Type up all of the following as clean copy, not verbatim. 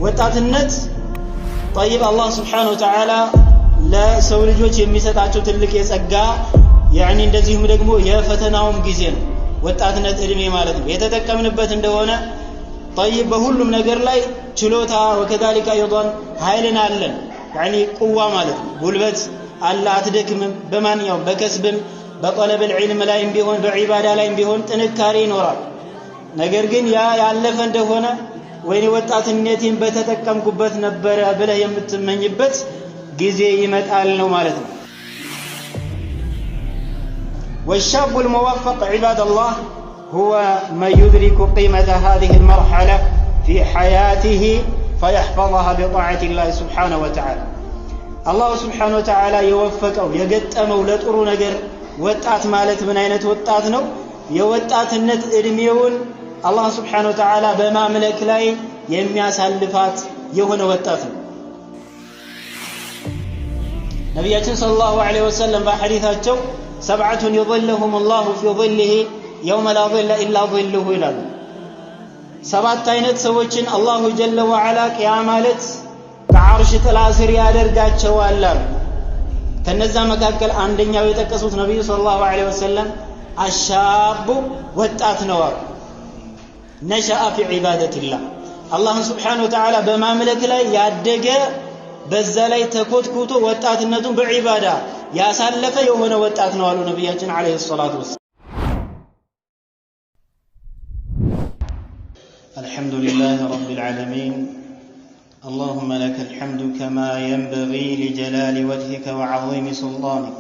ወጣትነት طيب الله سبحانه وتعالى ለሰው ልጆች የሚሰጣቸው ትልቅ የጸጋ يعني እንደዚህም ደግሞ የፈተናውም ጊዜ ነው ወጣትነት እድሜ ማለት ነው የተጠቀምንበት እንደሆነ طيب በሁሉም ነገር ላይ ችሎታ وكذلك ايضا ኃይልን አለን يعني ቁዋ ማለት ነው ጉልበት አለ አትደክምም በማንኛውም በከስብም በطلب العلم ላይም ቢሆን በዒባዳ ላይም ቢሆን ጥንካሬ ይኖራል ነገር ግን ያ ያለፈ እንደሆነ ወይኔ ወጣትነቴን በተጠቀምኩበት ነበር ብለህ የምትመኝበት ጊዜ ይመጣል ነው ማለት ነው والشاب الموفق عباد الله هو من يدرك قيمة هذه المرحلة في حياته فيحفظها بطاعة الله سبحانه وتعالى الله سبحانه وتعالى يوفقه يقدمه ለጥሩ ነገር ወጣት ማለት ምን አይነት ወጣት ነው የወጣትነት እድሜውን الله سبحانه وتعالى በማምለክ ላይ የሚያሳልፋት የሆነ ወጣት ነው ነብያችን ሰለላሁ ዐለይሂ ወሰለም በሐዲታቸው سبعة يظلهم الله في ظله يوم لا ظل إلا ظله ይላሉ ሰባት አይነት ሰዎችን አላሁ ጀለ ወዐላ ቂያማለት ከዓርሽ ጥላ ስር ያደርጋቸዋል ከነዛ መካከል አንደኛው የጠቀሱት ነብዩ ሰለላሁ ዐለይሂ ወሰለም አሻቡ ወጣት ነው نشأ في عبادة الله الله سبحانه وتعالى በማምለክ ላይ ያደገ በዛ ላይ ተኮትኩቶ ወጣትነቱን በዒባዳ ያሳለፈ የሆነ ወጣት ነው አሉ ነብያችን አለይሂ ሰላቱ ወሰለም الحمد لله رب العالمين اللهم لك الحمد كما ينبغي لجلال وجهك وعظيم سلطانك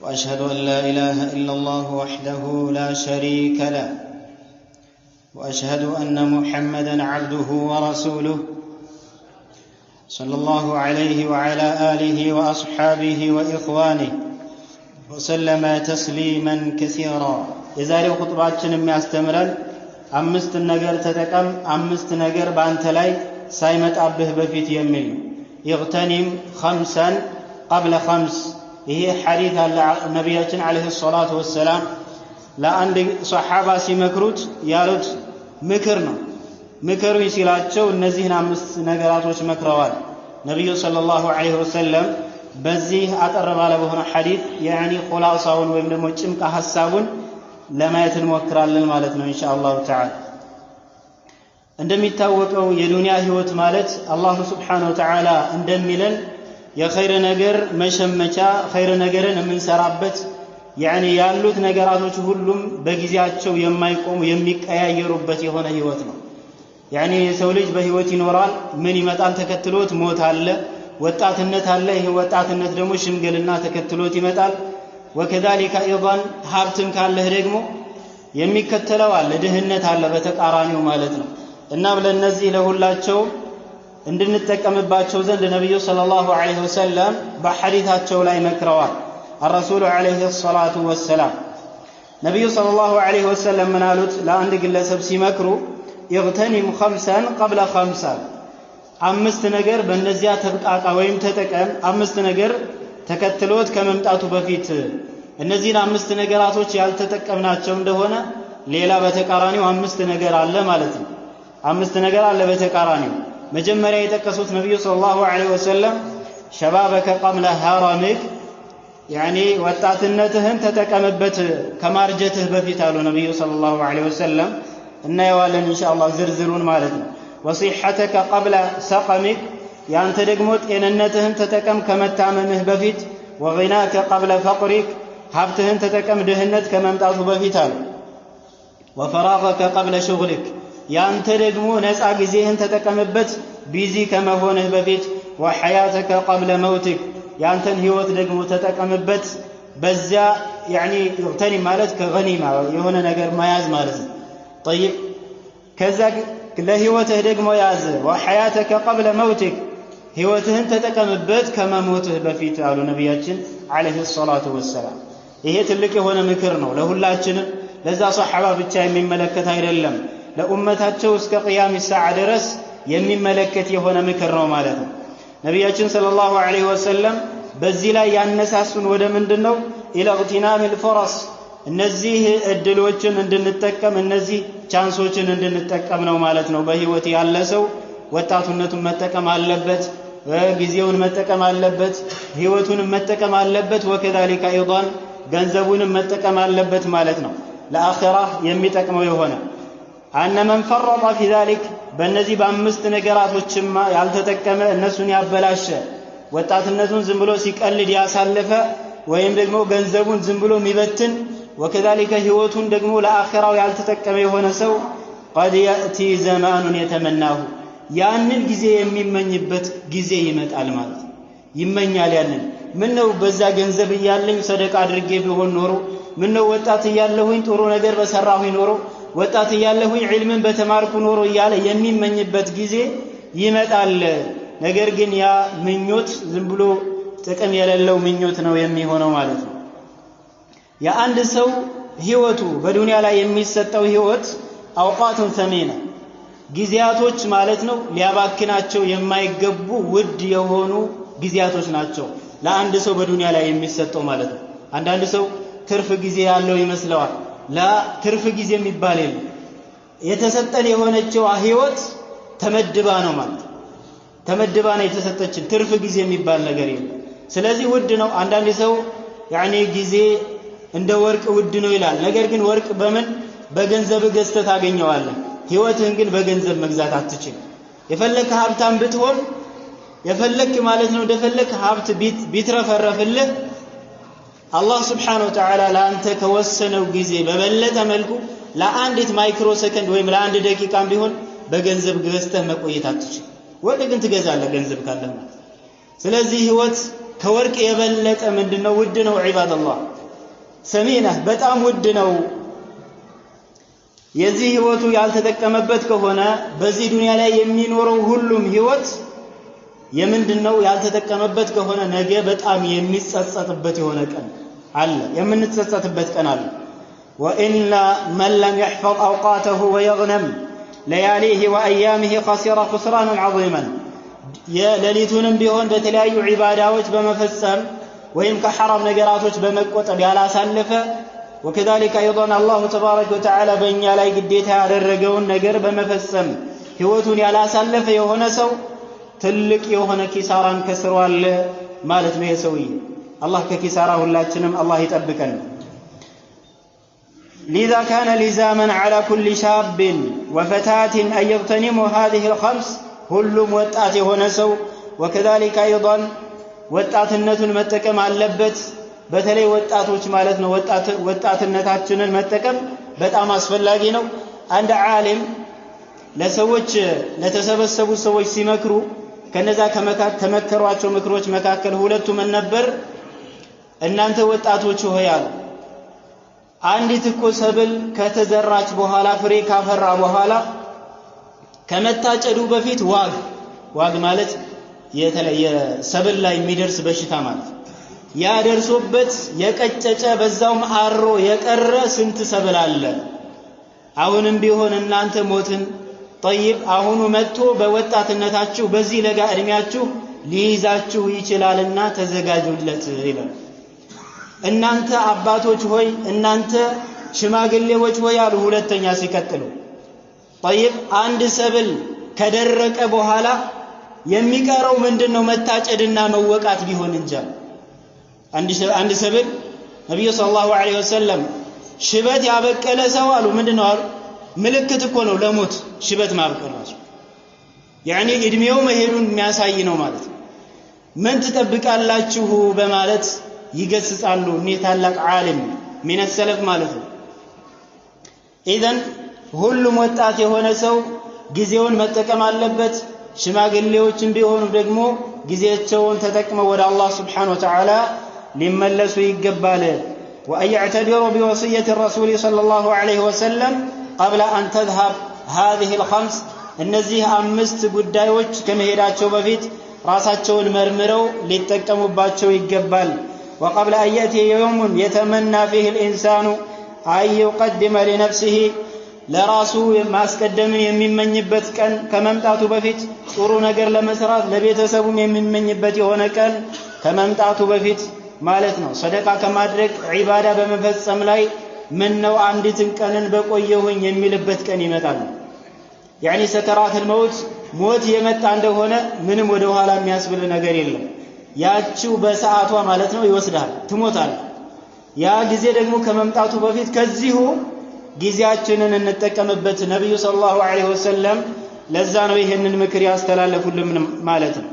وأشهد أن لا إله إلا الله وحده لا شريك له وأشهد أن محمدًا عبده ورسوله صلى الله عليه وعلى آله وأصحابه وإخوانه وسلم تسليمًا كثيرًا የዛሬው ኹጥባችን የሚያስተምረን አምስት ነገር ተጠቀም አምስት ነገር ባንተ ላይ ሳይመጣብህ በፊት የሚል ይغتنم خمسًا قبل خمس ይሄ ሐዲስ አለ ነብያችን አለይሂ ሰላቱ ወሰለም ለአንድ ሱሐባ ሲመክሩት ያሉት ምክር ነው ምክሩኝ ሲላቸው እነዚህን አምስት ነገራቶች መክረዋል ነብዩ ሰለላሁ ዐለይሂ ወሰለም በዚህ አጠር ባለ በሆነ ሐዲስ يعني ኹላሳውን ወይም ደግሞ ጭምቃ ሐሳቡን ለማየት እንሞክራለን ማለት ነው ኢንሻአላሁ ተዓላ እንደሚታወቀው የዱንያ ህይወት ማለት አላህ Subhanahu Wa Ta'ala እንደሚለን የኸይር ነገር መሸመቻ ኸይር ነገርን የምንሰራበት يعني ያሉት ነገራቶች ሁሉም በጊዜያቸው የማይቆሙ የሚቀያየሩበት የሆነ ህይወት ነው يعني የሰው ልጅ በህይወት ይኖራል ምን ይመጣል ተከትሎት ሞት አለ ወጣትነት አለ ይሄ ወጣትነት ደግሞ ሽምግልና ተከትሎት ይመጣል وكذلك ايضا ሀብትም ካለህ ደግሞ የሚከተለው አለ ድህነት አለ በተቃራኒው ማለት ነው እና ለነዚህ ለሁላቸው እንድንጠቀምባቸው ዘንድ ነብዩ ሰለላሁ ዐለይሂ ወሰለም በሐዲታቸው ላይ መክረዋል الرسول عليه الصلاة والسلام نبي صلى الله عليه وسلم من قالت لا عندك إلا سبسي مكرو يغتنم خمسا قبل خمسا أمست نجر بالنزيات تبقى قويم تتكلم أمست نجر تكتلوت كممتعت بفيت النزين أمست نجراتوش يالتتكلمنا تشوم دهونا ليلة بتكاراني وأمست نجر على مالتي أمست نجر على بتكاراني مجمّر يتكسوت نبي صلى الله عليه وسلم شبابك قبل هرمك يعني ወጣትነትህን ተጠቀምበት ከማርጀትህ በፊት አሉ ነብዩ ሰለላሁ ዐለይሂ ወሰለም እና ያዋለን ኢንሻአላህ ዝርዝሩን ማለት ነው ወሲሐተከ قبل سقمك ያንተ ደግሞ ጤንነትህን ተጠቀም ከመታመምህ በፊት ወغناك قبل فقرك ሀብትህን ተጠቀም ድህነት ከመምጣቱ በፊት አሉ وفراغك قبل شغلك ያንተ ደግሞ ነፃ ጊዜህን ተጠቀምበት ቢዚ ከመሆንህ በፊት وحياتك قبل موتك ያንተን ህይወት ደግሞ ተጠቀምበት በዚያ يعني يغتنم ማለት ከغنيمه የሆነ ነገር መያዝ ማለት ነው طيب ከዛ ለህይወትህ ደግሞ ያዝ وحياتك قبل موتك ህይወትህን ተጠቀምበት ከመሞትህ በፊት አሉ ነብያችን አለይሂ ሰላቱ ወሰለም ይሄ ትልቅ የሆነ ምክር ነው ለሁላችንም ለዛ ሱሐባ ብቻ የሚመለከት አይደለም ለኡመታቸው እስከ ቂያም ሰዓ ድረስ የሚመለከት የሆነ ምክር ነው ማለት ነው ነብያችን ሰለላሁ ዐለይሂ ወሰለም በዚህ ላይ ያነሳሱን ወደ ምንድነው ኢላ ኢግቲናም الفرص እነዚህ እድሎችን እንድንጠቀም እነዚህ ቻንሶችን እንድንጠቀም ነው ማለት ነው በህይወት ያለ ሰው ወጣቱነቱን መጠቀም አለበት ጊዜውን መጠቀም አለበት ህይወቱን መጠቀም አለበት ወከذلك ايضا ገንዘቡን መጠቀም አለበት ማለት ነው ለአኺራ የሚጠቅመው የሆነ አነ من فرط في ذلك በእነዚህ በአምስት ነገራቶችማ ያልተጠቀመ እነሱን ያበላሸ ወጣትነቱን ዝም ብሎ ሲቀልድ ያሳለፈ ወይም ደግሞ ገንዘቡን ዝም ብሎ የሚበትን وكذلك ህይወቱን ደግሞ ለአኺራው ያልተጠቀመ የሆነ ሰው قد ياتي زمان يتمناه ያንን ጊዜ የሚመኝበት ጊዜ ይመጣል ማለት ይመኛል ያንን ምን ነው በዛ ገንዘብ ይያለኝ ሰደቃ አድርጌ ቢሆን ኖሮ ምን ነው ወጣት ይያለሁኝ ጥሩ ነገር በሰራሁኝ ኖሮ ወጣት ይያለሁኝ ዒልምን በተማርኩ ኖሮ ይያለ የሚመኝበት ጊዜ ይመጣል ነገር ግን ያ ምኞት ዝም ብሎ ጥቅም የሌለው ምኞት ነው የሚሆነው ማለት ነው የአንድ ሰው ህይወቱ በዱንያ ላይ የሚሰጠው ህይወት አውቃቱን ሰሜና ጊዜያቶች ማለት ነው ሊያባክናቸው የማይገቡ ውድ የሆኑ ጊዜያቶች ናቸው ለአንድ ሰው በዱንያ ላይ የሚሰጠው ማለት ነው አንዳንድ ሰው ትርፍ ጊዜ ያለው ይመስለዋል ላ ትርፍ ጊዜ የሚባል የለም የተሰጠን የሆነችው ህይወት ተመድባ ነው ማለት ተመድባ ነው የተሰጠችን ትርፍ ጊዜ የሚባል ነገር የለም ስለዚህ ውድ ነው አንዳንድ ሰው ያኔ ጊዜ እንደ ወርቅ ውድ ነው ይላል ነገር ግን ወርቅ በምን በገንዘብ ገዝተህ ታገኘዋለህ ህይወትህን ግን በገንዘብ መግዛት አትችል የፈለክ ሀብታም ብትሆን የፈለክ ማለት ነው እንደፈለክ ሀብት ቢትረፈረፍልህ አላህ Subhanahu Wa Ta'ala ለአንተ ከወሰነው ጊዜ በበለጠ መልኩ ለአንዲት ማይክሮ ሰከንድ ወይም ለአንድ ደቂቃም ቢሆን በገንዘብ ገዝተህ መቆየት አትችል ወርቅ ግን ትገዛለህ ገንዘብ ካለህ ስለዚህ ህይወት ከወርቅ የበለጠ ምንድነው ውድ ነው ዒባደላህ ሰሚና በጣም ውድ ነው የዚህ ህይወቱ ያልተጠቀመበት ከሆነ በዚህ ዱንያ ላይ የሚኖረው ሁሉም ህይወት የምንድነው ያልተጠቀመበት ከሆነ ነገ በጣም የሚጸጸትበት የሆነ ቀን አለ የምንጸጸትበት ቀን አለ وإلا من لم يحفظ أوقاته ويغنم لياليه وأيامه خسر خسرانا عظيما የሌሊቱንም ቢሆን በተለያዩ ዒባዳዎች በመፈጸም ወይም ከሐራም ነገራቶች በመቆጠብ ያላሳለፈ وكذلك ايضا الله تبارك وتعالى በእኛ ላይ ግዴታ ያደረገውን ነገር በመፈጸም ህይወቱን ያላሳለፈ የሆነ ሰው ትልቅ የሆነ ኪሳራን ከስሯል ማለት ነው የሰውዬ አላህ ከኪሳራ ሁላችንም አላህ ይጠብቀን لذا كان لزاما على كل شاب وفتاة أن يغتنموا هذه الخمس ሁሉም ወጣት የሆነ ሰው وكذلك ايضا ወጣትነቱን መጠቀም አለበት በተለይ ወጣቶች ማለት ነው ወጣትነታችንን መጠቀም በጣም አስፈላጊ ነው አንድ ዓሊም ለሰዎች ለተሰበሰቡ ሰዎች ሲመክሩ ከነዛ ከመከሯቸው ምክሮች መካከል ሁለቱ ምን ነበር እናንተ ወጣቶች ሆይ አሉ አንዲት እኮ ሰብል ከተዘራች በኋላ ፍሬ ካፈራ በኋላ ከመታጨዱ በፊት ዋግ ማለት የተለየ ሰብል ላይ የሚደርስ በሽታ ማለት ያ ደርሶበት የቀጨጨ በዛውም አሮ የቀረ ስንት ሰብል አለ አሁንም ቢሆን እናንተ ሞትን طيب አሁኑ መጥቶ በወጣትነታችሁ በዚህ ለጋ እድሜያችሁ ሊይዛችሁ ይችላልና ተዘጋጁለት ይላል እናንተ አባቶች ሆይ እናንተ ሽማግሌዎች ሆይ አሉ ሁለተኛ ሲቀጥሉ طيب አንድ ሰብል ከደረቀ በኋላ የሚቀረው ምንድነው መታጨድና መወቃት ቢሆን እንጂ አንድ ሰብል ነብዩ ሰለላሁ ዐለይሂ ወሰለም ሽበት ያበቀለ ሰው አሉ ምንድነው አሉ ምልክት እኮ ነው ለሞት ሽበት ማብቀል ነው يعني እድሜው መሄዱን የሚያሳይ ነው ማለት ምን ተጠብቃላችሁ በማለት ይገስጻሉ እኔ ታላቅ ዓሊም من السلف ማለት ነው اذا ሁሉም ወጣት የሆነ ሰው ጊዜውን መጠቀም አለበት ሽማግሌዎችን ቢሆኑ ደግሞ ጊዜያቸውን ተጠቅመው ወደ አላህ Subhanahu Wa Ta'ala ሊመለሱ ይገባል وأن يعتبروا بوصية الرسول صلى الله عليه وسلم قبل أن تذهب هذه الخمس እነዚህ አምስት ጉዳዮች ከመሄዳቸው በፊት ራሳቸውን መርምረው ሊጠቀሙባቸው ይገባል وقبل أن يأتي يوم يتمنى فيه الإنسان أن يقدم لنفسه ለራሱ ማስቀደምን የሚመኝበት ቀን ከመምጣቱ በፊት ጥሩ ነገር ለመስራት ለቤተሰቡም የሚመኝበት የሆነ ቀን ከመምጣቱ በፊት ማለት ነው ሰደቃ ከማድረግ ዒባዳ በመፈጸም ላይ ምን ነው አንዲትን ቀንን በቆየሁኝ የሚልበት ቀን ይመጣል يعني سكرات الموت موت የመጣ እንደሆነ ምንም ወደ ኋላ የሚያስብል ነገር የለም ያቺው በሰዓቷ ማለት ነው ይወስዳል ትሞታል ያ ጊዜ ደግሞ ከመምጣቱ በፊት ከዚሁ ጊዜያችንን እንጠቀምበት ነብዩ ሰለላሁ ዐለይሂ ወሰለም ለዛ ነው ይሄንን ምክር ያስተላለፉልን ማለት ነው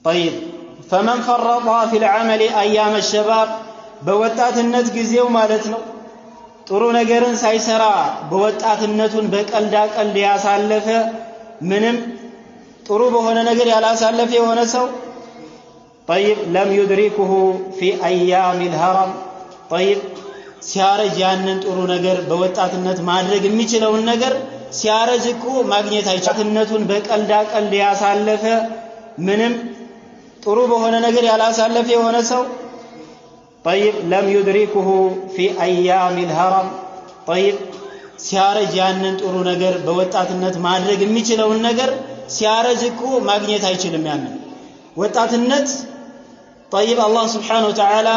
طيب فمن فرط في العمل ايام الشباب በወጣትነት ጊዜው ማለት ነው ጥሩ ነገርን ሳይሰራ በወጣትነቱን በቀልዳ ቀልድ ያሳለፈ ምንም ጥሩ በሆነ ነገር ያላሳለፈ የሆነ ሰው طيب لم يدركه في ايام الهرم طيب ሲያረጅ ያንን ጥሩ ነገር በወጣትነት ማድረግ የሚችለውን ነገር ሲያረጅ እኮ ማግኘት አይቻልነቱን በቀልዳ ቀልድ ያሳለፈ ምንም ጥሩ በሆነ ነገር ያላሳለፈ የሆነ ሰው طيب لم يدركه في ايام الهرم طيب ሲያረጅ ያንን ጥሩ ነገር በወጣትነት ማድረግ የሚችለውን ነገር ሲያረጅ እኮ ማግኘት አይችልም ያንን ወጣትነት طيب الله سبحانه وتعالى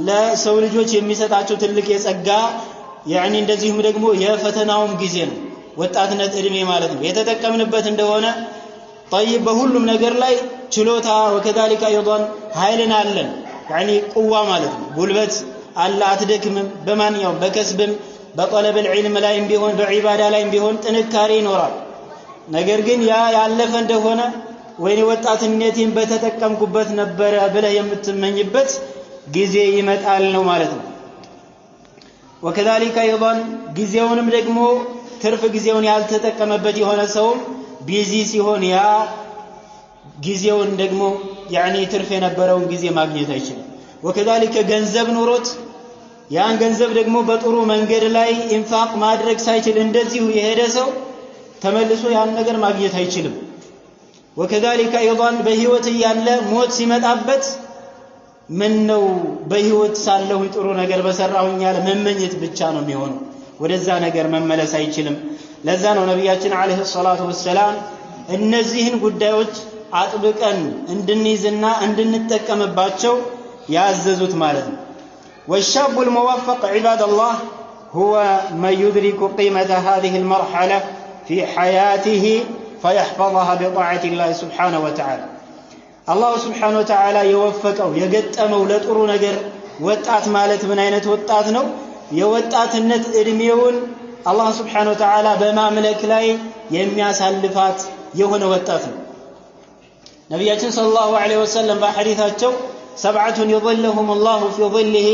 ለሰው ልጆች የሚሰጣቸው ትልቅ የጸጋ يعني እንደዚህም ደግሞ የፈተናውም ጊዜ ነው ወጣትነት እድሜ ማለት ነው የተጠቀምንበት እንደሆነ طيب በሁሉም ነገር ላይ ችሎታ وكذلك ايضا ኃይልን አለን يعني قوه ማለት ነው ጉልበት አለ አትደክምም በማንኛውም በከስብም በጠለብ العلم ላይም ቢሆን በዒባዳ ላይም ቢሆን ጥንካሬ ይኖራል ነገር ግን ያ ያለፈ እንደሆነ ወይኔ ወጣትነቴን በተጠቀምኩበት ነበር ብለህ የምትመኝበት ጊዜ ይመጣል ነው ማለት ነው وكذلك ايضا ጊዜውንም ደግሞ ትርፍ ጊዜውን ያልተጠቀመበት የሆነ ሰው ቢዚ ሲሆን ያ ጊዜውን ደግሞ يعني ትርፍ የነበረውን ጊዜ ማግኘት አይችልም وكذلك ገንዘብ ኑሮት ያን ገንዘብ ደግሞ በጥሩ መንገድ ላይ ኢንፋቅ ማድረግ ሳይችል እንደዚሁ የሄደ ሰው ተመልሶ ያን ነገር ማግኘት አይችልም وكذلك ايضا በህይወት ያለ ሞት ሲመጣበት ምን ነው በህይወት ሳለሁ ጥሩ ነገር በሰራሁኝ ያለ መመኘት ብቻ ነው የሚሆነው ወደዛ ነገር መመለስ አይችልም ለዛ ነው ነብያችን አለይሂ ሰላቱ ወሰለም እነዚህን ጉዳዮች አጥብቀን እንድንይዝና እንድንጠቀምባቸው ያዘዙት ማለት ነው والشاب الموفق عباد الله هو من يدرك قيمة هذه المرحلة في حياته فيحفظها بطاعة الله سبحانه وتعالى الله سبحانه وتعالى يوفقه يገጠመው ለጥሩ ነገር ወጣት ማለት ምን አይነት ወጣት ነው የወጣትነት እድሜውን الله سبحانه وتعالى በማምለክ ላይ የሚያሳልፋት የሆነ ወጣት ነው ነብያችን ሰለላሁ ዐለይሂ ወሰለም በሐዲታቸው سبعة يظلهم الله في ظله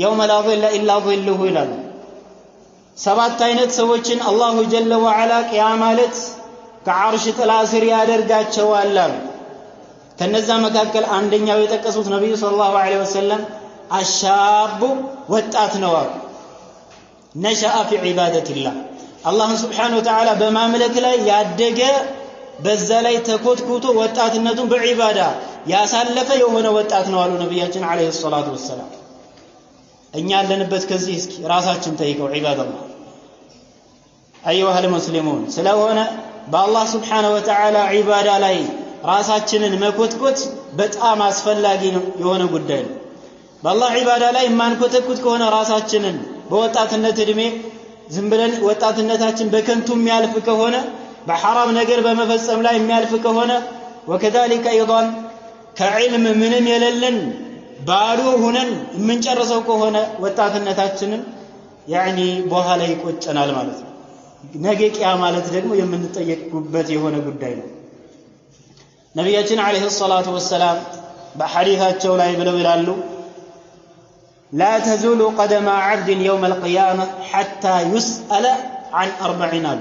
يوم لا ظل إلا ظله ይላሉ ሰባት አይነት ሰዎችን አላሁ ጀለ ወዐላ ቂያማለት ከዓርሽ ጥላ ስር ያደርጋቸዋል ከነዛ መካከል አንደኛው የጠቀሱት ነብዩ ሰለላሁ ዐለይሂ ወሰለም አሻቡ ወጣት ነው ነሻአ في عبادة الله الله سبحانه وتعالى በማምለክ ላይ ያደገ በዛ ላይ ተኮትኩቶ ወጣትነቱን በዒባዳ ያሳለፈ የሆነ ወጣት ነው አሉ ነብያችን አለይሂ ሰላቱ ወሰለም እኛ ያለንበት ከዚህ እስኪ ራሳችን ጠይቀው ዒባዳላህ አዩሃ المسلمون ስለሆነ በአላህ Subhanahu Wa Ta'ala ዒባዳ ላይ ራሳችንን መኮትኮት በጣም አስፈላጊ ነው የሆነ ጉዳይ ነው በአላህ ዒባዳ ላይ ማንኮተኩት ከሆነ ራሳችንን በወጣትነት እድሜ ዝም ብለን ወጣትነታችን በከንቱ የሚያልፍ ከሆነ በሐራም ነገር በመፈጸም ላይ የሚያልፍ ከሆነ وكذلك ايضا ከዕልም ምንም የሌለን ባዶ ሆነን የምንጨርሰው ከሆነ ወጣትነታችንን يعني በኋላ ይቆጨናል ማለት ነው ነገ ቂያማ ማለት ደግሞ የምንጠየቅበት የሆነ ጉዳይ ነው ነብያችን አለይሂ ሰላቱ ወሰለም በሐዲታቸው ላይ ብለው ይላሉ لا تزول قدم عبد يوم القيامة حتى يسأل عن 40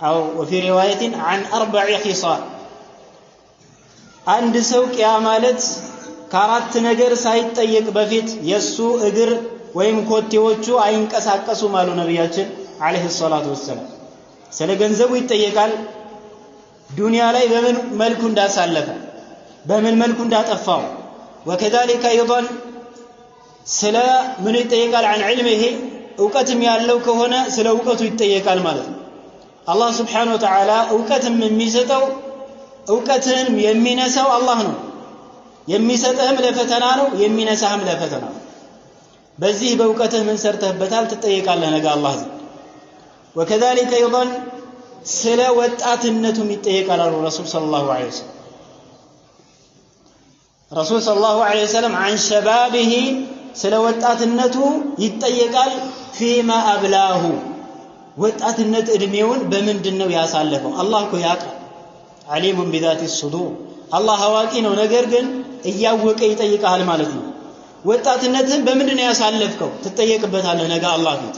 أو وفي رواية عن 4 خصال አንድ ሰው ቂያማለት ከአራት ነገር ሳይጠየቅ በፊት የሱ እግር ወይም ኮቴዎቹ አይንቀሳቀሱም አሉ ነብያችን አለይሂ ሰላቱ ወሰለም ስለ ገንዘቡ ይጠየቃል ዱንያ ላይ በምን መልኩ እንዳሳለፈ በምን መልኩ እንዳጠፋው وكذلك ايضا ስለ ምን ይጠየቃል عن علمه ዕውቀትም ያለው ከሆነ ስለ ዕውቀቱ ይጠየቃል ማለት ነው አላህ Subhanahu Wa Ta'ala ዕውቀትም የሚሰጠው ዕውቀትን የሚነሳው አላህ ነው የሚሰጥህም ለፈተና ነው የሚነሳህም ለፈተና ነው በዚህ በዕውቀትህ ምን ሰርተህበታል ትጠየቃለህ ነገ አላህ ዘንድ وكذلك ايضا ስለ ወጣትነቱም ይጠየቃል አሉ ረሱል ሰለላሁ ዐለይሂ ወሰለም። ረሱል ሰለላሁ ዐለይሂ ወሰለም عن شبابه ስለ ወጣትነቱ ይጠየቃል። ፊማ አብላሁ ወጣትነት እድሜውን በምንድነው ያሳለፈው? አላህ እኮ ያውቃል። ዓሊሙን ቢዛቲ الصدور አላህ አዋቂ ነው። ነገር ግን እያወቀ ይጠይቃል ማለት ነው። ወጣትነትን በምንድነው ያሳለፍከው? ትጠየቅበታለህ ነገ አላህ ፊት።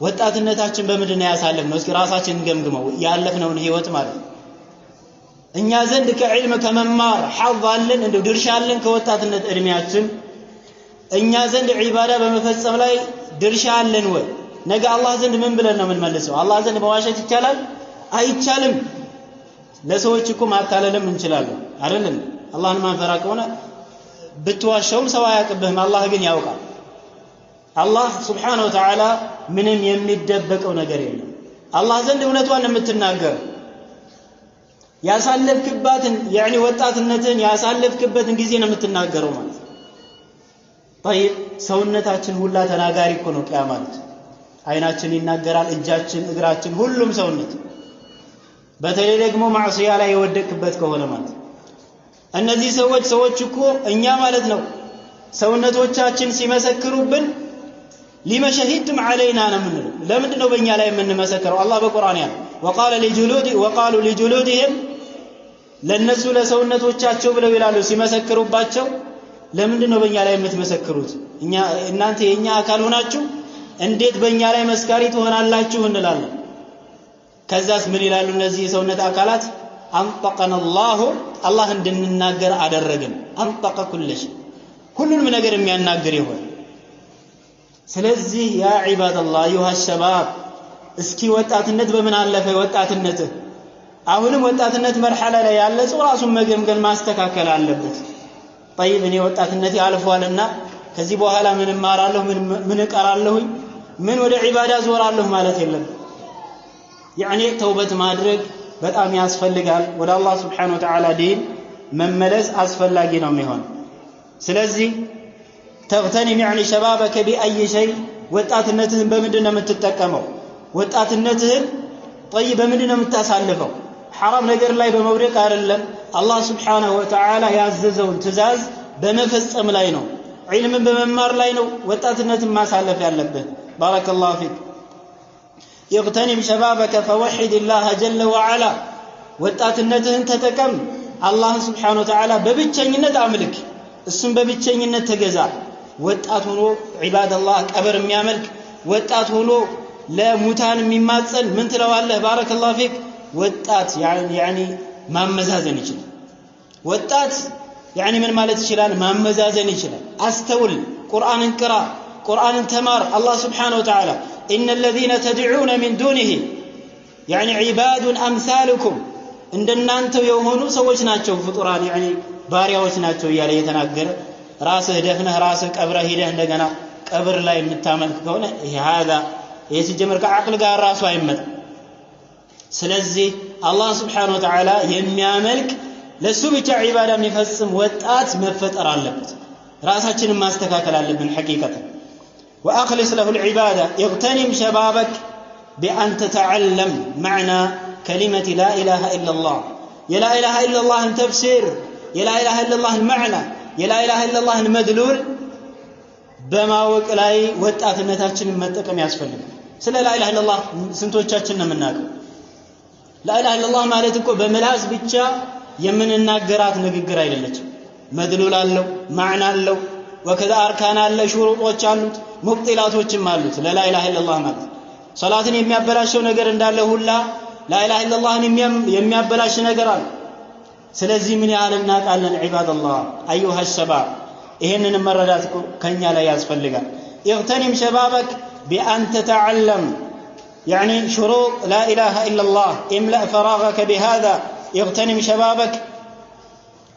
ወጣትነታችን በምንድነው ያሳለፍነው? እስኪ ራሳችንን ገምግመው ያለፍነውን ህይወት ማለት ነው። እኛ ዘንድ ከዕልም ከመማር ሐظ አለን እንደው ድርሻ አለን ከወጣትነት እድሜያችን? እኛ ዘንድ ዒባዳ በመፈጸም ላይ ድርሻ አለን ወይ? ነገ አላህ ዘንድ ምን ብለን ነው የምንመልሰው? አላህ ዘንድ መዋሸት ይቻላል? አይቻልም። ለሰዎች እኮ ማታለልም እንችላለን አይደለም? አላህን ማንፈራ ከሆነ ብትዋሸውም ሰው አያውቅብህም፣ አላህ ግን ያውቃል። አላህ ሱብሓነሁ ወተዓላ ምንም የሚደበቀው ነገር የለም። አላህ ዘንድ እውነቷን የምትናገር ያሳለፍክባትን ያኒ ወጣትነትን ያሳለፍክበትን ጊዜ ነው የምትናገረው ማለት ነው። طيب ሰውነታችን ሁላ ተናጋሪ እኮ ነው ቂያማ ማለት። አይናችን ይናገራል፣ እጃችን፣ እግራችን፣ ሁሉም ሰውነት። በተለይ ደግሞ ማዕሲያ ላይ የወደቅበት ከሆነ ማለት እነዚህ ሰዎች እኮ እኛ ማለት ነው ሰውነቶቻችን ሲመሰክሩብን ሊመሸሂድም علينا ነው የምንለው። ለምንድን ነው በእኛ ላይ የምንመሰክረው? አላህ በቁርአን ያለው وقالوا لجلودهم ለነሱ ለሰውነቶቻቸው ብለው ይላሉ ሲመሰክሩባቸው፣ ለምንድን ነው በእኛ ላይ የምትመሰክሩት? እናንተ የኛ አካል ሆናችሁ እንዴት በእኛ ላይ መስካሪ ትሆናላችሁ እንላለን። ከዛስ ምን ይላሉ እነዚህ የሰውነት አካላት? አንጠቀነ አላህ እንድንናገር አደረገን። አንጠቀ ኩልሽ ሁሉንም ነገር የሚያናግር ይሆን። ስለዚህ ያ ዒባደላህ አዩሃ ሸባብ እስኪ ወጣትነት በምን አለፈ? ወጣትነት አሁንም ወጣትነት መርሐላ ላይ ያለ ሰው ራሱን መገምገም ማስተካከል አለበት። طيب እኔ ወጣትነቴ አልፏልና ከዚህ በኋላ ምን እማራለሁ ምን እቀራለሁኝ ምን ወደ ዒባዳ ዞራለሁ ማለት የለም። ያኒ ተውበት ማድረግ በጣም ያስፈልጋል። ወደ አላህ Subhanahu Wa Ta'ala ዲን መመለስ አስፈላጊ ነው የሚሆን። ስለዚህ ተግተኒም يعني شبابك بأي شيء ወጣትነትህን በምንድን ነው የምትጠቀመው? ወጣትነትህን طيب በምንድን ነው የምታሳልፈው? ሐራም ነገር ላይ በመውደቅ አይደለም። አላህ Subhanahu Wa Ta'ala ያዘዘውን ትእዛዝ በመፈጸም ላይ ነው። ዒልምን በመማር ላይ ነው ወጣትነትን ማሳለፍ ያለብህ። ባረከላሁ ፊክ። اغتنم شبابك فوحد الله جل وعلا ወጣትነትህን ተጠቀም። አላህ Subhanahu Wa Ta'ala በብቸኝነት አምልክ፣ እሱም በብቸኝነት ተገዛ። ወጣት ሆኖ ዒባደላህ ቀብር የሚያመልክ ወጣት ሆኖ ለሙታን የሚማጸን ምን ትለዋለህ? ባረከላሁ ፊክ። ወጣት ያኒ ማመዛዘን ይችላል። ወጣት ያኒ ምን ማለት ይችላል? ማመዛዘን ይችላል። አስተውል፣ ቁርአንን ቅራ፣ ቁርአንን ተማር። አላህ Subhanahu Wa Ta'ala إن الذين تدعون من دونه يعني عباد أمثالكم እንደናንተው የሆኑ ሰዎች ናቸው፣ ፍጡራን ያኒ ባሪያዎች ናቸው እያለ የተናገረ ራስህ ደፍነህ ራስህ ቀብረህ ሄደህ እንደገና ቀብር ላይ የምታመልክ ከሆነ ይሄ ሲጀመር ከዓቅል ጋር ራሱ አይመጣም። ስለዚህ አላህ Subhanahu Wa Ta'ala የሚያመልክ ለሱ ብቻ ዒባዳ የሚፈጽም ወጣት መፈጠር አለበት። ራሳችንን ማስተካከል አለብን ሐቂቀተን። وأخلص له العبادة. اغتنم شبابك بأن تتعلم معنى كلمة لا إله إلا الله. يا لا إله إلا الله تفسير، يا لا إله إلا الله المعنى، يا لا إله إلا الله المدلول በማወቅ ላይ ወጣትነታችንን መጠቀም ያስፈልጋል። ስለ ላ ኢላሃ ኢላላህ ስንቶቻችን ነው የምናውቀው? ላ ኢላሃ ኢላላህ ማለት እኮ በምላስ ብቻ የምንናገራት ንግግር አይደለችም። መድሉል አለው፣ ማዕና አለው፣ ወከዛ አርካን አለ፣ ሹሩጦች አሉት፣ ሙብጢላቶችም አሉት። ለላ ኢላሃ ኢላላህ ማለት ሶላትን የሚያበላሸው ነገር እንዳለ ሁላ ላ ኢላሃ ኢላላህን የሚያበላሽ ነገር አለ። ስለዚህ ምን ያህል እናውቃለን? ዒባደላህ አዩሃ ሸባብ ይሄንን መረዳት ከኛ ላይ ያስፈልጋል። اغتنم شبابك بأن تتعلم يعني شروط لا إله إلا الله. املأ فراغك بهذا. اغتنم شبابك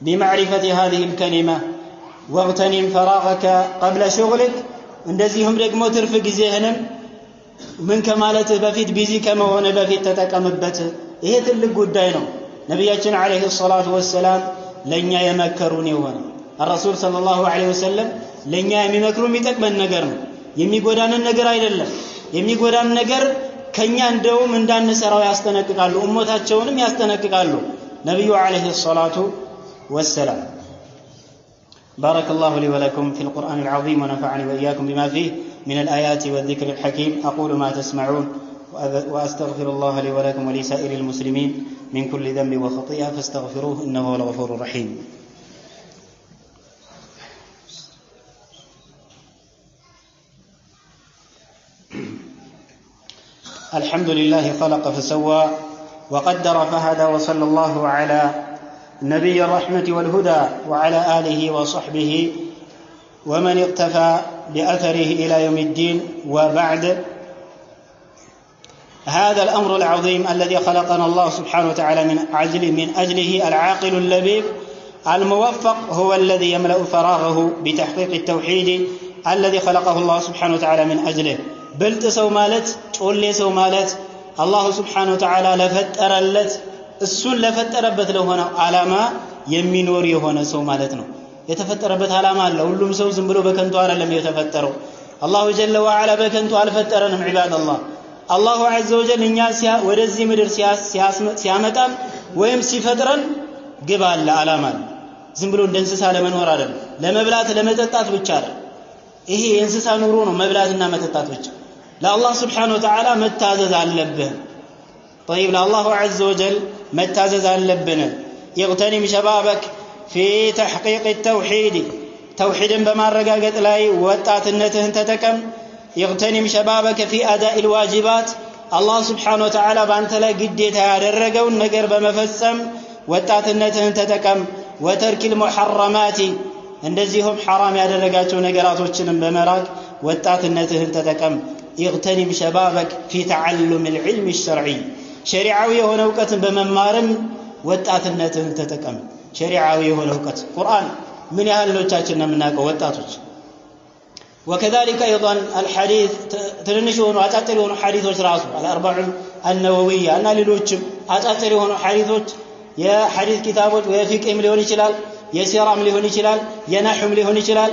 بمعرفة هذه الكلمة واغتنم فراغك قبل شغلك. እንደዚሁም ደግሞ ትርፍ ጊዜህንም ምን ከማለትህ በፊት ቢዚ ከመሆነ በፊት ተጠቀምበት። ይሄ ትልቅ ጉዳይ ነው። ነብያችን አለይሂ ሰላቱ ወሰላም ለኛ የመከሩን የሆነ الرسول صلى الله عليه وسلم ለኛ የሚመክሩ የሚጠቅመን ነገር ነው፣ የሚጎዳንን ነገር አይደለም። የሚጎዳን ነገር ከኛ እንደውም እንዳንሰራው ያስጠነቅቃሉ ኡመታቸውንም ያስጠነቅቃሉ ነብዩ አለይሂ ሰላቱ ወሰላም بارك الله لي ولكم في القرآن العظيم ونفعني وإياكم بما فيه من الآيات والذكر الحكيم أقول ما تسمعون وأستغفر الله لي ولكم ولسائر المسلمين من كل ذنب وخطيئة فاستغفروه إنه هو الغفور الرحيم الحمد لله خلق فسوى وقدر فهدى وصلى الله على نبي الرحمة والهدى وعلى آله وصحبه ومن اقتفى بأثره إلى يوم الدين وبعد هذا الأمر العظيم الذي خلقنا الله سبحانه وتعالى من أجله العاقل اللبيب الموفق هو الذي يملأ فراغه بتحقيق التوحيد الذي خلقه الله سبحانه وتعالى من أجله بلت سو مالت تقول سو مالت الله سبحانه وتعالى لفترلت السن لفتربت له هنا علامة يمينور يهونه سو مالتنا የተፈጠረበት ዓላማ አለ ሁሉም ሰው ዝም ብሎ በከንቱ አይደለም የተፈጠረው አላሁ ጀለ ወዐላ በከንቱ አልፈጠረንም ዒባደላህ አላሁ ዐዘ ወጀል እኛ ወደዚህ ምድር ሲያመጣን ወይም ሲፈጥረን ግብ አለ ዓላማ አለ ዝም ብሎ እንደ እንስሳ ለመኖር አይደለም ለመብላት ለመጠጣት ብቻ አይደለም ይሄ የእንስሳ ኑሮ ነው መብላትና መጠጣት ብቻ ለአላህ Subhanahu Wa Ta'ala መታዘዝ አለብህ طيب ለአላሁ ዐዘ ወጀል መታዘዝ አለብን يغتنم شبابك في تحقيق التوحيد توحيدا بما رغاغط لاي وطاتنتهن تتكم يغتنم شبابك في اداء الواجبات الله سبحانه وتعالى بانت لا ግዴታ ያደረገውን ነገር በመፈጸም ወጣትነትህን ተጠቀም وترك المحرمات እንደዚሁም حرام ያደረጋቸው ነገራቶችንም በመራቅ ወጣትነትህን ተጠቀም يغتنم شبابك في تعلم العلم الشرعي شريعه የሆነ ዕውቀትን በመማርም ወጣትነትህን ተጠቀም شريعه የሆነ ዕውቀት ቁርአን ምን ያህሎቻችን ነው የምናውቀው ወጣቶች وكذلك ايضا الحديث ትንሽ የሆኑ አጫጭር የሆኑ ሐዲሶች ራሱ الاربع النوويه እና ሌሎችም አጫጭር የሆኑ ሐዲሶች የሐዲስ ኪታቦች ወየፊቅም ሊሆን ይችላል የሲራም ሊሆን ይችላል የነህም ሊሆን ይችላል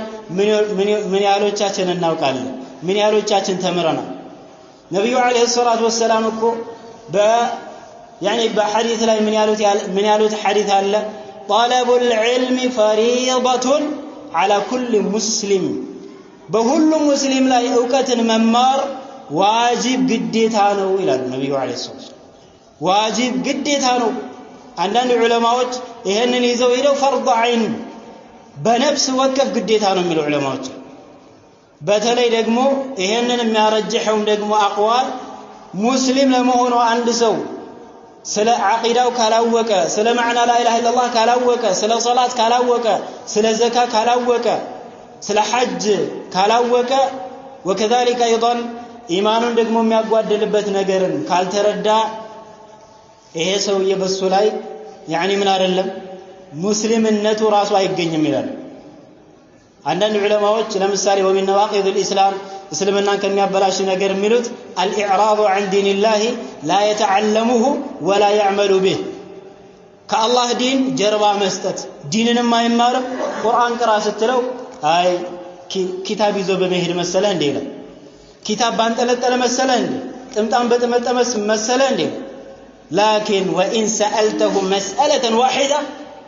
ምን ያህሎቻችን እናውቃለን ምን ያህሎቻችን ተምረናል ነብዩ አለይሂ ሰላቱ ወሰላም እኮ يعني بحديث لا من يالوت حديث الله طلب العلم فريضة على كل مسلم بكل مسلم لا ዕውቀት መማር ዋጅብ ግዴታ ነው ይላል ነብዩ አለይሂ ሰላም ዋጅብ ግዴታ ነው አንዳንድ ዑለማዎች ይሄንን ይዘው ሄደው ፈርድ ዐይን በነፍስ ወከፍ ግዴታ ነው የሚሉ ዑለማዎች በተለይ ደግሞ ይሄንን የሚያረጅحውም ደግሞ አቅዋል ሙስሊም ለመሆኑ አንድ ሰው ስለ አቂዳው ካላወቀ ስለ ማዕና ላ ኢላሃ ኢላላህ ካላወቀ ስለ ሶላት ካላወቀ ስለ ዘካ ካላወቀ ስለ ሐጅ ካላወቀ وكذلك ايضا ኢማኑን ደግሞ የሚያጓደልበት ነገርን ካልተረዳ ይሄ ሰውዬ በሱ ላይ يعني ምን አይደለም ሙስሊምነቱ ራሱ አይገኝም ይላል አንዳንድ ዑለማዎች ለምሳሌ ومن نواقض الاسلام እስልምናን ከሚያበላሽ ነገር የሚሉት الإعراض عن دين الله لا يتعلمه ولا يعمل به ከአላህ ዲን ጀርባ መስጠት ዲንንም አይማርም ቁርአን ቅራ ስትለው አይ ኪታብ ይዞ በመሄድ መሰለ እንዴ ይላል ኪታብ ባንጠለጠለ መሰለ እንዴ ጥምጣም በተመጠመስ መሰለ እንዴ لكن وإن سألته مسألة واحدة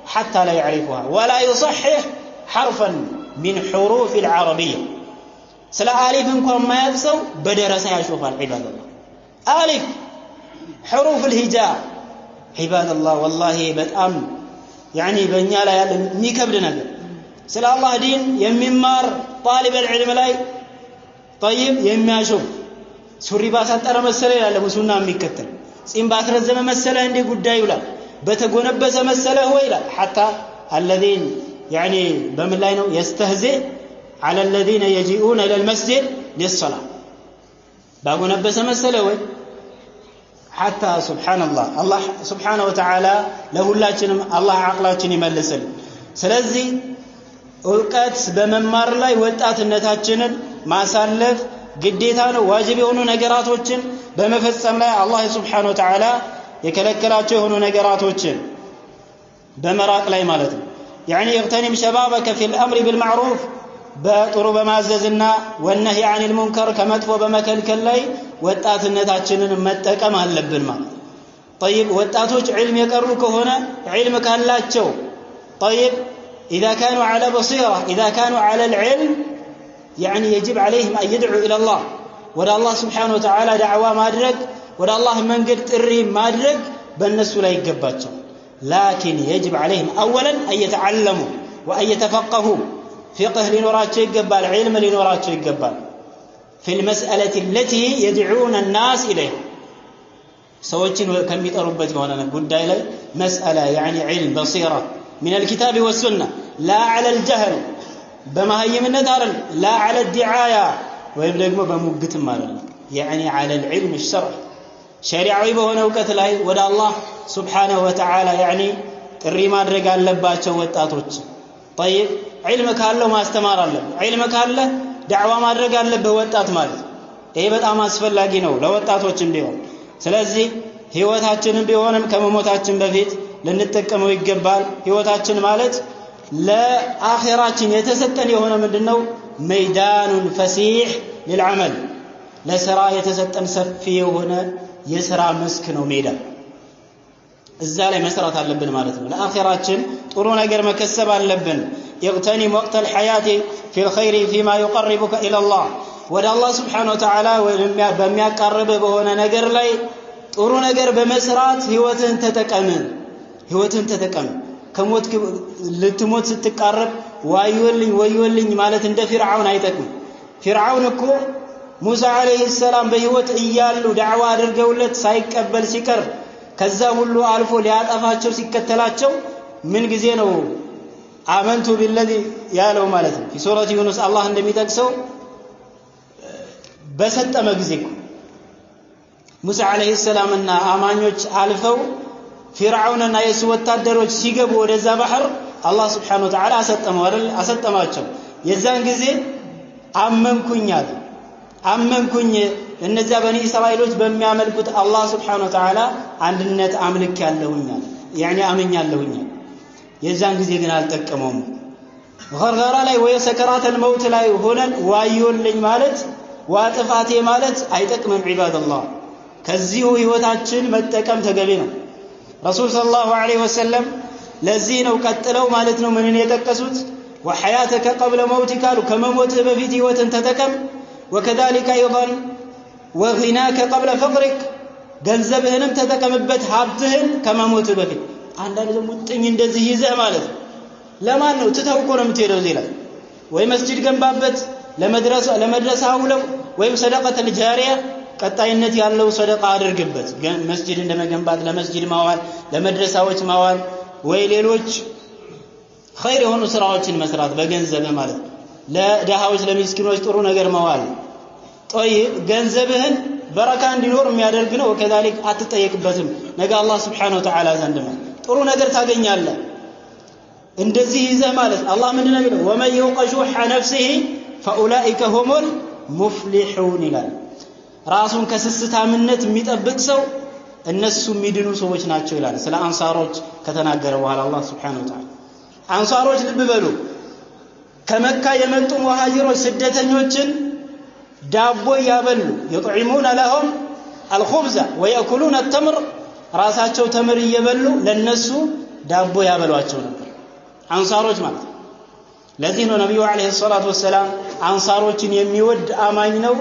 حتى لا يعرفها ولا يصحح حرفا من حروف العربية سلا ألف انكم ما يقصوا بدرسة يشوفها عباد الله ألف حروف الهجاء عباد الله والله بتأم يعني بنيا لا ميكبدنا سلا الله دين يممار طالب العلم لاي طيب يمياشوف سوري باسطر مسألة لا مسنا ميكتل ጺም ባስረዘመ መሰለ እንደ ጉዳዩ ይላል በተጎነበሰ መሰለ ሆይ ይላል حتى الذين يعني በምን ላይ ነው يستهزئ على الذين يجيئون الى المسجد للصلاه ባጎነበሰ መሰለ ወይ حتى سبحان الله الله سبحانه وتعالى ለሁላችንም አላህ አቅላችን ይመልስል ስለዚህ ዕውቀት በመማር ላይ ወጣትነታችንን ማሳለፍ ግዴታ ነው ዋጅብ የሆኑ ነገራቶችን በመፈጸም ላይ አላህ Subhanahu Wa Ta'ala የከለከላቸው የሆኑ ነገራቶችን በመራቅ ላይ ማለት ነው يعني اغتنم شبابك في الامر بالمعروف በጥሩ በማዘዝና ወነህ ዐኒል ሙንከር ከመጥፎ በመከልከል ላይ ወጣትነታችንን መጠቀም አለብን ማለት طيب ወጣቶች ዒልም የቀሩ ከሆነ ዒልም ካላቸው طيب اذا كانوا على بصيره اذا كانوا على العلم يعني يجب عليهم ان يدعوا الى الله ወደ አላህ Subhanahu Wa Ta'ala ዳዕዋ ማድረግ ወደ አላህ መንገድ ጥሪ ማድረግ በእነሱ ላይ ይገባቸው لكن يجب عليهم اولا ان يتعلموا وان يتفقهوا فقه ሊኖራቸው ይገባል ዒልም ሊኖራቸው ይገባል في المساله التي يدعون الناس اليها ሰዎችን ከሚጠሩበት የሆነ ጉዳይ ላይ مساله يعني علم بصيره من الكتاب والسنه لا على الجهل በማህይምነት አይደል لا على الدعايه ወይም ደግሞ በሙግትም አይደል يعني على العلم الشرعي ሸሪዓዊ በሆነ ዕውቀት ላይ ወደ አላህ Subhanahu Wa Ta'ala يعني ጥሪ ማድረግ አለባቸው ወጣቶች طيب ዒልም ካለው ማስተማር አለበት ዒልም ካለ ዳዕዋ ማድረግ አለበት ወጣት ማለት ይሄ በጣም አስፈላጊ ነው ለወጣቶችም ቢሆን ስለዚህ ህይወታችንን ቢሆንም ከመሞታችን በፊት ልንጠቀመው ይገባል ህይወታችን ማለት ለአኺራችን የተሰጠን የሆነ ምንድነው መይዳኑን ፈሲህ ለልዓመል ለሥራ የተሰጠን ሰፊ የሆነ የሥራ መስክ ነው ሜዳ እዛ ላይ መስራት አለብን ማለት ነው ለአኺራችን ጥሩ ነገር መከሰብ አለብን اغتنم وقت الحياه في الخير فيما يقربك الى الله ወደ አላህ Subhanahu Wa Ta'ala በሚያቀርብ በሆነ ነገር ላይ ጥሩ ነገር በመስራት ህይወትን ተጠቀም ከሞት ልትሞት ስትቃረብ ወይወልኝ ማለት እንደ ፊርዓውን አይጠቅም ፊርዓውን እኮ ሙሳ አለይሂ ሰላም በህይወት እያሉ ዳዕዋ አድርገውለት ሳይቀበል ሲቀር ከዛ ሁሉ አልፎ ሊያጠፋቸው ሲከተላቸው ምን ጊዜ ነው አመንቱ ቢለዚ ያለው ማለት ነው ሱረቱ ዩኑስ አላህ እንደሚጠቅሰው በሰጠመ ጊዜ ሙሳ አለይሂ ሰላምና አማኞች አልፈው ፊርዓውንና የሱ ወታደሮች ሲገቡ ወደዛ ባህር አላህ Subhanahu Wa Ta'ala አሰጠማቸው የዛን ጊዜ አመንኩኝ እነዛ በኒ እስራኤሎች በሚያመልኩት አላህ Subhanahu Wa Ta'ala አንድነት አምልክ ያለውኛል يعني አመኛለሁኝ የዛን ጊዜ ግን አልጠቀመውም ገርገራ ላይ ወይ ሰከራተል መውት ላይ ሆነን ዋዩልኝ ማለት ዋጥፋቴ ማለት አይጠቅምም ዒባደላህ ከዚሁ ህይወታችን መጠቀም ተገቢ ነው ረሱል ሰለላሁ ዐለይሂ ወሰለም ለዚህ ነው ቀጥለው ማለት ነው ምንን የጠቀሱት وحياتك قبل موتك ከመሞትህ በፊት ህይወትን ተጠቀም وكذلك ايضا وغناك قبل فقرك ገንዘብህንም ተጠቀምበት ሀብትህን ከመሞትህ በፊት አንዳንድ ደግሞ ጥኝ እንደዚህ ይዘህ ማለት ለማን ነው ትተውቆ ነው የምትሄደው ዜላ ወይ መስጂድ ገንባበት ለመድረሳ አውለው ወይም ሰደቀተል ጃሪያ ቀጣይነት ያለው ሰደቃ አድርግበት መስጂድ እንደመገንባት ለመስጂድ ማዋል ለመድረሳዎች ማዋል ወይ ሌሎች ኸይር የሆኑ ስራዎችን መስራት በገንዘብ ማለት ለደሃዎች ለሚስኪኖች ጥሩ ነገር ማዋል طيب ገንዘብህን በረካ እንዲኖር የሚያደርግ ነው ወከዛሊክ አትጠየቅበትም ነገ አላህ Subhanahu Wa Ta'ala ዘንድ ጥሩ ነገር ታገኛለህ እንደዚህ ይዘህ ማለት አላህ ምንድነው የሚለው ومن يوق شح نفسه فاولئك هم المفلحون ይላል ራሱን ከስስታምነት የሚጠብቅ ሰው እነሱ የሚድኑ ሰዎች ናቸው ይላል ስለ አንሳሮች ከተናገረ በኋላ አላህ Subhanahu Wa Ta'ala አንሳሮች ልብ በሉ ከመካ የመጡ ሙሃጅሮች ስደተኞችን ዳቦ ያበሉ يطعمون لهم الخبز ويأكلون التمر ራሳቸው ተምር እየበሉ ለነሱ ዳቦ ያበሏቸው ነበር አንሳሮች ማለት ለዚህ ነው ነብዩ አለይሂ ሰላቱ ወሰለም አንሳሮችን የሚወድ አማኝ ነው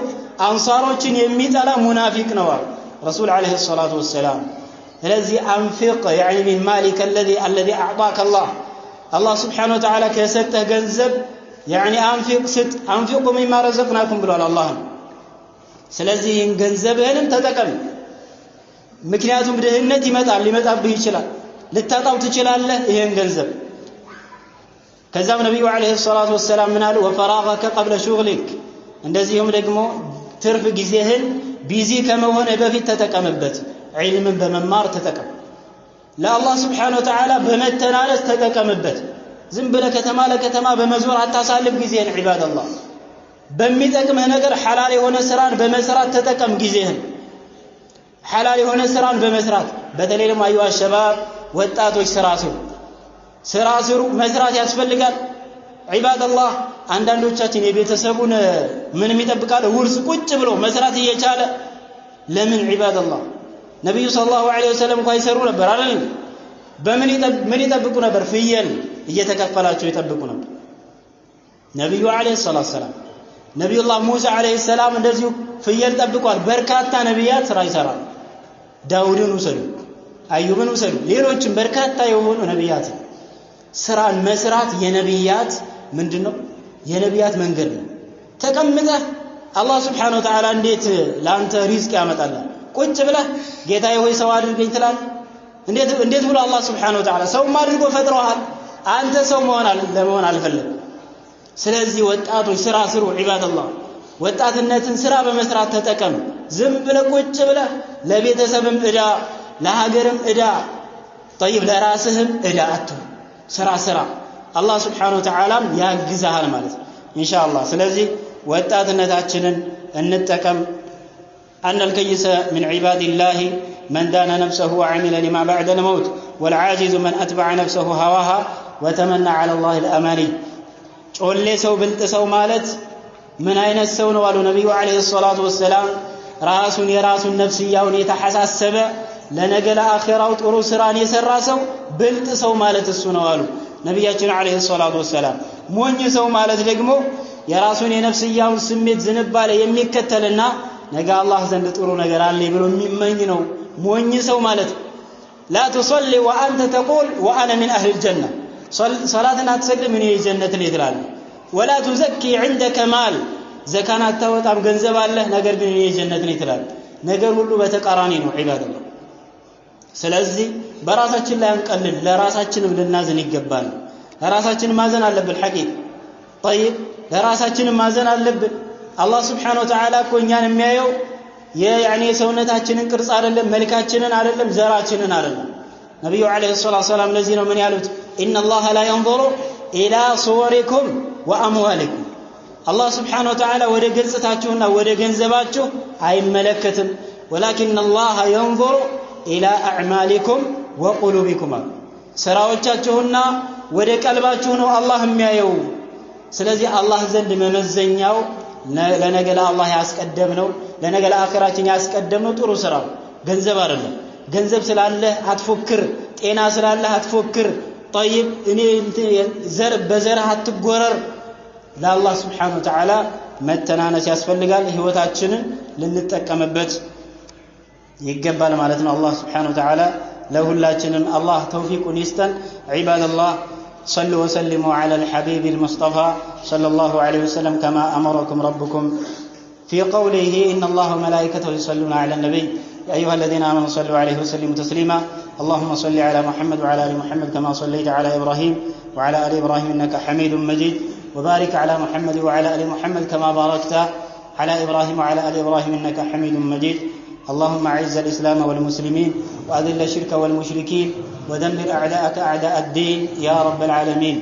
አንሳሮችን የሚጠላ ሙናፊቅ ነው ረሱል አለይሂ ሰላቱ ወሰለም ስለዚህ አንፊቅ يعني من مالك الذي اعطاك الله سبحانه وتعالى ከሰጠህ ገንዘብ يعني انفق مما رزقناكم ብሏል አላህ ስለዚህ ገንዘብህንም ተጠቀም ምክንያቱም ድህነት ሊመጣብህ ይችላል ልታጣው ትችላለህ ይሄን ገንዘብ ከዛም ነብዩ አለይሂ ሰላቱ ወሰለም ምን አሉ وفراغك قبل شغلك እንደዚህም ደግሞ ትርፍ ጊዜህን ቢዚ ከመሆነ በፊት ተጠቀምበት ዒልምን በመማር ተጠቀም ለአላህ Subhanahu Wa Ta'ala በመተናነስ ተጠቀምበት ዝም ብለህ ከተማ ለከተማ በመዞር አታሳልፍ ጊዜህን ዒባደላህ በሚጠቅምህ ነገር ሐላል የሆነ ስራን በመስራት ተጠቀም ጊዜህን ሐላል የሆነ ስራን በመስራት በተለይ ደግሞ አዩሃ ሸባብ ወጣቶች ስራ ስሩ መስራት ያስፈልጋል ዒባደላህ አንዳንዶቻችን የቤተሰቡን ምንም ይጠብቃል ውርስ ቁጭ ብሎ መስራት እየቻለ ለምን ዒባደላህ ነብዩ ሰለላሁ ዐለይሂ ወሰለም እንኳን ይሰሩ ነበር አይደል በምን ይጠብቁ ነበር ፍየል እየተከፈላቸው ይጠብቁ ነበር ነብዩ ዐለይሂ ሰላም ነብዩላህ ሙሳ ዐለይሂ ሰላም እንደዚሁ ፍየል ጠብቋል በርካታ ነብያት ስራ ይሰራሉ ዳውድን ወሰዱ አዩብን ወሰዱ ሌሎችም በርካታ የሆኑ ነብያት ስራን መስራት የነብያት ምንድነው የነብያት መንገድ ነው ተቀምጠህ አላህ Subhanahu Wa Ta'ala እንዴት ላንተ ሪዝቅ ያመጣል ቁጭ ብለህ ጌታዬ ሆይ ሰው አድርገኝ ትላለህ እንዴት ብሎ አላህ Subhanahu Wa Ta'ala ሰው ማድርጎ ፈጥሮሃል አንተ ሰው ለመሆን አልፈለግም ስለዚህ ወጣቶች ስራ ስሩ ዒባደላህ ወጣትነትን ስራ በመስራት ተጠቀም ዝም ብለህ ቁጭ ብለህ ለቤተሰብም እዳ ለሀገርም እዳ طيب ለራስህም እዳ አትሁን ስራ አላህ Subhanahu Wa Ta'ala ያግዛሃል ማለት ኢንሻአላህ ስለዚህ ወጣትነታችንን እንጠቀም أن الكيس من عباد الله من دان نفسه وعمل لما بعد الموت والعاجز من أتبع نفسه هواها وتمنى على الله الأماني ጮሌ ሰው ብልጥ ሰው ማለት ምን አይነት ሰው ነው አሉ ነብዩ አለይሂ ሰላቱ ወሰለም ራሱን የራሱን ነፍስያውን የተሐሳሰበ ለነገ ለአኺራው ጥሩ ስራን የሰራ ሰው ብልጥ ሰው ማለት እሱ ነው አሉ ነብያችን አለይሂ ሰላቱ ወሰለም ሞኝ ሰው ማለት ደግሞ የራሱን የነፍስያውን ስሜት ዝንባሌ የሚከተልና ነገ አላህ ዘንድ ጥሩ ነገር አለ ብሎ የሚመኝ ነው ሞኝ ሰው ማለት لا تصلي وانت تقول وانا من اهل الجنه صلاتنا አትሰግድ ምን የጀነት ነው ይላል ولا تزكي عندك مال ዘካና አታወጣም ገንዘብ አለ ነገር ግን የጀነት ነው ይላል ነገር ሁሉ በተቃራኒ ነው ዒባደላህ ስለዚህ በራሳችን ላይ አንቀልል ለራሳችንም ልናዘን ይገባል ለራሳችን ማዘን አለብን ሐቂቅ طيب ለራሳችን ማዘን አለብን አላህ Subhanahu Wa Ta'ala ኮኛን የሚያየው ያኔ ሰውነታችንን ቅርጽ አይደለም መልካችንን አይደለም ዘራችንን አይደለም ነብዩ አለይሂ ሰላቱ ሰላም ለዚህ ነው ምን ያሉት ان الله لا ينظر الى صوركم واموالكم الله سبحانه وتعالى ወደ ገጽታችሁና ወደ ገንዘባችሁ አይመለከትም ولكن الله ينظر الى اعمالكم وقلوبكم ስራዎቻችሁና ወደ ቀልባችሁ ነው አላህ የሚያየው ስለዚህ አላህ ዘንድ መመዘኛው ለነገ ለአላህ ያስቀደምነው ለነገ ለአኺራችን ያስቀደምነው ጥሩ ስራ ገንዘብ አይደለም ገንዘብ ስላለህ አትፎክር ጤና ስላለህ አትፎክር طيب እኔ ዘር በዘርህ አትጎረር ለአላህ Subhanahu Wa Ta'ala መተናነስ ያስፈልጋል ህይወታችንን ልንጠቀምበት ይገባል ማለት ነው አላህ Subhanahu Wa Ta'ala ለሁላችንም አላህ ተውፊቁን ይስጠን ዒባደላህ صلوا وسلموا على الحبيب المصطفى صلى الله عليه وسلم كما أمركم ربكم في قوله إن الله وملائكته يصلون على النبي يا أيها الذين آمنوا صلوا عليه وسلموا تسليما اللهم صل على محمد وعلى آل محمد كما صليت على إبراهيم وعلى آل إبراهيم إنك حميد مجيد وبارك على محمد وعلى آل محمد كما باركت على إبراهيم وعلى آل إبراهيم إنك حميد مجيد اللهم أعز الإسلام والمسلمين وأذل الشرك والمشركين ودمر أعداءك أعداء الدين يا رب العالمين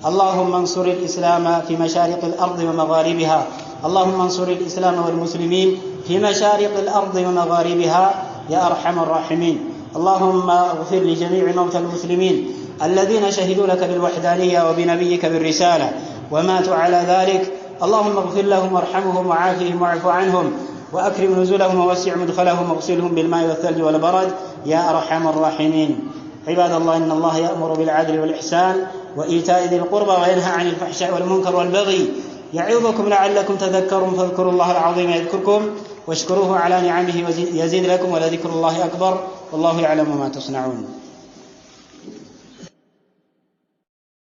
اللهم انصر الإسلام في مشارق الأرض ومغاربها اللهم انصر الإسلام والمسلمين في مشارق الأرض ومغاربها يا أرحم الراحمين اللهم اغفر لجميع موتى المسلمين الذين شهدوا لك بالوحدانية وبنبيك بالرسالة وماتوا على ذلك اللهم اغفر لهم وارحمهم وعافهم واعف عنهم وأكرم نزلهم ووسع مدخلهم واغسلهم بالماء والثلج والبرد يا أرحم الراحمين عباد الله إن الله يأمر بالعدل والإحسان وإيتاء ذي القربى وينهى عن الفحشاء والمنكر والبغي يعظكم لعلكم تذكرون فاذكروا الله العظيم يذكركم واشكروه على نعمه يزيد لكم ولذكر الله أكبر والله يعلم ما تصنعون